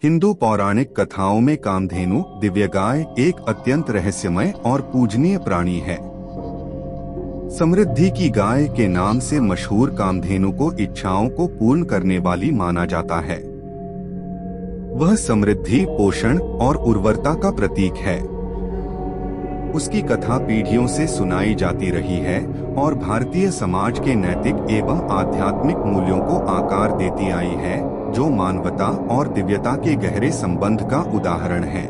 हिंदू पौराणिक कथाओं में कामधेनु दिव्य गाय एक अत्यंत रहस्यमय और पूजनीय प्राणी है। समृद्धि की गाय के नाम से मशहूर कामधेनु को इच्छाओं को पूर्ण करने वाली माना जाता है। वह समृद्धि, पोषण और उर्वरता का प्रतीक है। उसकी कथा पीढ़ियों से सुनाई जाती रही है और भारतीय समाज के नैतिक एवं आध्यात्मिक मूल्यों को आकार देती आई है, जो मानवता और दिव्यता के गहरे संबंध का उदाहरण है।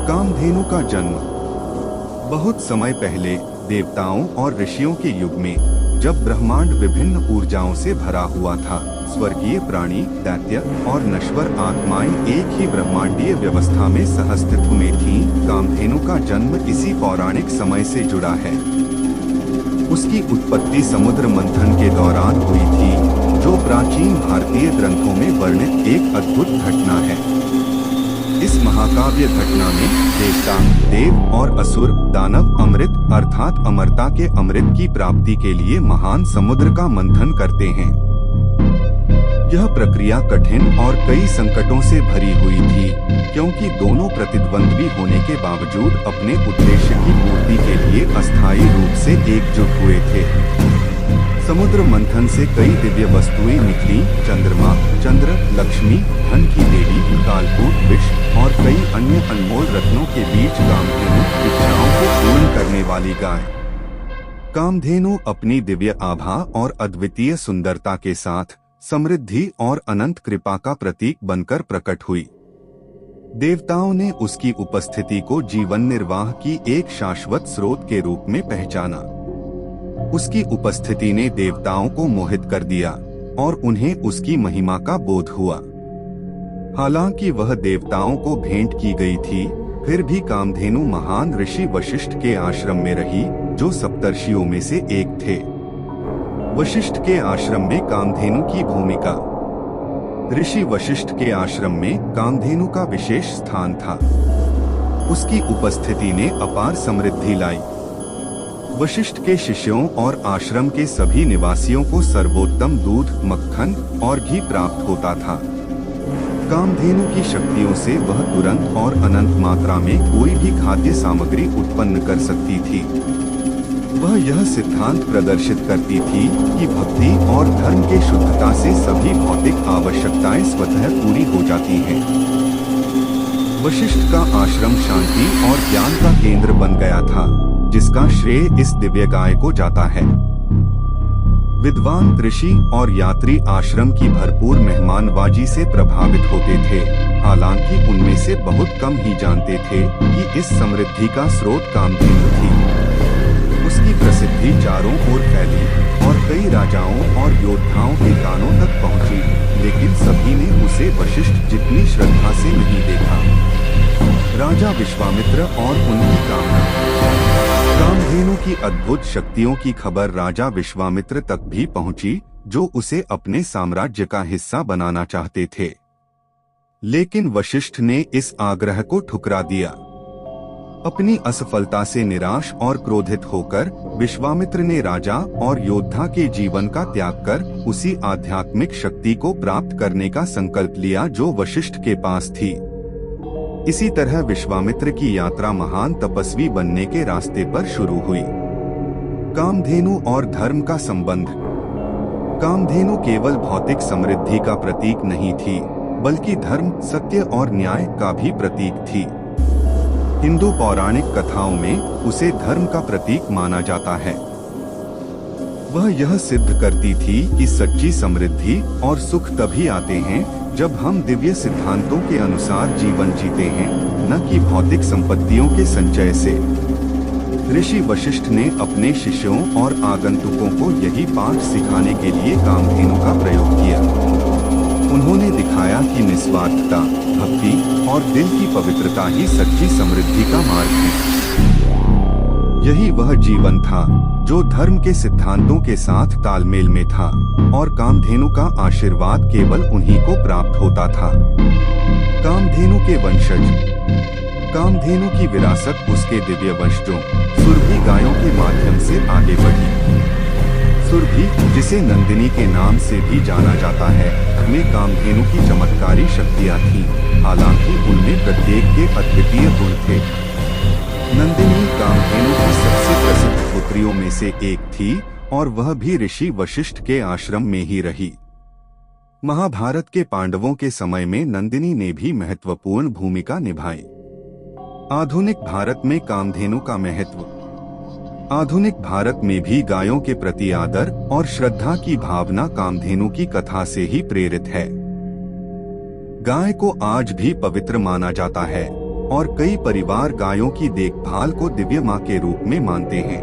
कामधेनु का जन्म बहुत समय पहले देवताओं और ऋषियों के युग में, जब ब्रह्मांड विभिन्न ऊर्जाओं से भरा हुआ था, स्वर्गीय प्राणी, दैत्य और नश्वर आत्माएं एक ही ब्रह्मांडीय व्यवस्था में सहअस्तित्व में थीं। कामधेनु का जन्म इसी पौराणिक समय से जुड़ा है। उसकी उत्पत्ति समुद्र मंथन के दौरान हुई थी, जो प्राचीन भारतीय ग्रंथों में वर्णित एक अद्भुत घटना है। इस महाकाव्य घटना में देवता, देव और असुर, दानव अमृत अर्थात अमरता के अमृत की प्राप्ति के लिए महान समुद्र का मंथन करते हैं। यह प्रक्रिया कठिन और कई संकटों से भरी हुई थी, क्योंकि दोनों प्रतिद्वंद्वी होने के बावजूद अपने उद्देश्य की पूर्ति के लिए अस्थायी रूप से एकजुट हुए थे। समुद्र मंथन से कई दिव्य वस्तुएं निकली। चंद्रमा, चंद्र, लक्ष्मी, धन की देवी, कालकूट, विष और कई अन्य अनमोल रत्नों के बीच कामधेनु, इच्छाओं को पूर्ण करने वाली गाय। कामधेनु अपनी दिव्य आभा और अद्वितीय सुंदरता के साथ समृद्धि और अनंत कृपा का प्रतीक बनकर प्रकट हुई। देवताओं ने उसकी उपस्थिति को जीवन निर्वाह की एक शाश्वत स्रोत के रूप में पहचाना। उसकी उपस्थिति ने देवताओं को मोहित कर दिया और उन्हें उसकी महिमा का बोध हुआ। हालांकि वह देवताओं को भेंट की गई थी, फिर भी कामधेनु महान ऋषि वशिष्ठ के आश्रम में रही, जो सप्तर्षियों में से एक थे। वशिष्ठ के आश्रम में कामधेनु की भूमिका। ऋषि वशिष्ठ के आश्रम में कामधेनु का विशेष स्थान था। उसकी उपस्थिति ने अपार समृद्धि लाई। वशिष्ठ के शिष्यों और आश्रम के सभी निवासियों को सर्वोत्तम दूध, मक्खन और घी प्राप्त होता था। कामधेनु की शक्तियों से वह तुरंत और अनंत मात्रा में कोई भी खाद्य सामग्री उत्पन्न कर सकती थी। वह यह सिद्धांत प्रदर्शित करती थी कि भक्ति और धर्म के शुद्धता से सभी भौतिक आवश्यकताएं स्वतः पूरी हो जाती हैं। वशिष्ठ का आश्रम शांति और ज्ञान का केंद्र बन गया था, जिसका श्रेय इस दिव्य गाय को जाता है। विद्वान, ऋषि और यात्री आश्रम की भरपूर मेहमानबाजी से प्रभावित होते थे, हालांकि उनमें से बहुत कम ही जानते थे कि इस समृद्धि का स्रोत कामधेनु थी। उसकी प्रसिद्धि चारों ओर फैली और कई राजाओं और योद्धाओं के कानों तक पहुंची, लेकिन सभी ने उसे वशिष्ठ जितनी श्रद्धा से नहीं देखा। राजा विश्वामित्र और उनकी कामना। कामधेनु की अद्भुत शक्तियों की खबर राजा विश्वामित्र तक भी पहुंची, जो उसे अपने साम्राज्य का हिस्सा बनाना चाहते थे। लेकिन वशिष्ठ ने इस आग्रह को ठुकरा दिया। अपनी असफलता से निराश और क्रोधित होकर विश्वामित्र ने राजा और योद्धा के जीवन का त्याग कर उसी आध्यात्मिक शक्ति को प्राप्त करने का संकल्प लिया जो वशिष्ठ के पास थी। इसी तरह विश्वामित्र की यात्रा महान तपस्वी बनने के रास्ते पर शुरू हुई। कामधेनु और धर्म का संबंध। कामधेनु केवल भौतिक समृद्धि का प्रतीक नहीं थी, बल्कि धर्म, सत्य और न्याय का भी प्रतीक थी। हिंदू पौराणिक कथाओं में उसे धर्म का प्रतीक माना जाता है। वह यह सिद्ध करती थी कि सच्ची समृद्धि और सुख तभी आते हैं जब हम दिव्य सिद्धांतों के अनुसार जीवन जीते हैं, न कि भौतिक संपत्तियों के संचय से। ऋषि वशिष्ठ ने अपने शिष्यों और आगंतुकों को यही पाठ सिखाने के लिए कामधेनु का प्रयोग किया। उन्होंने दिखाया कि निस्वार्थता, भक्ति और दिल की पवित्रता ही सच्ची समृद्धि का मार्ग है। यही वह जीवन था जो धर्म के सिद्धांतों के साथ तालमेल में था, और कामधेनु का आशीर्वाद केवल उन्हीं को प्राप्त होता था। कामधेनु के वंशज। कामधेनु की विरासत उसके दिव्य वंशजों, सुरभि गायों के माध्यम से आगे बढ़ी। असुर भी, जिसे नंदिनी के नाम से भी जाना जाता है, में कामधेनु की चमत्कारी शक्तियाँ थीं। हालांकि उनमें प्रत्येक के अद्वितीय गुण थे। नंदिनी कामधेनु की सबसे प्रसिद्ध पुत्रियों में से एक थी और वह भी ऋषि वशिष्ठ के आश्रम में ही रही। महाभारत के पांडवों के समय में नंदिनी ने भी महत्वपूर्ण भूमिका निभाई। आधुनिक भारत में कामधेनु का महत्व। आधुनिक भारत में भी गायों के प्रति आदर और श्रद्धा की भावना कामधेनु की कथा से ही प्रेरित है। गाय को आज भी पवित्र माना जाता है और कई परिवार गायों की देखभाल को दिव्य मां के रूप में मानते हैं।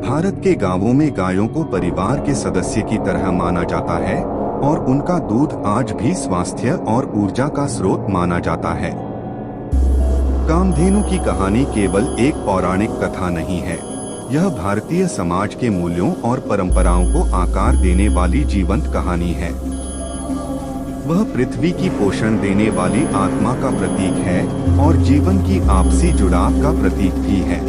भारत के गांवों में गायों को परिवार के सदस्य की तरह माना जाता है और उनका दूध आज भी स्वास्थ्य और ऊर्जा का स्रोत माना जाता है। कामधेनु की कहानी केवल एक पौराणिक कथा नहीं है, यह भारतीय समाज के मूल्यों और परंपराओं को आकार देने वाली जीवंत कहानी है। वह पृथ्वी की पोषण देने वाली आत्मा का प्रतीक है और जीवन की आपसी जुड़ाव का प्रतीक भी है।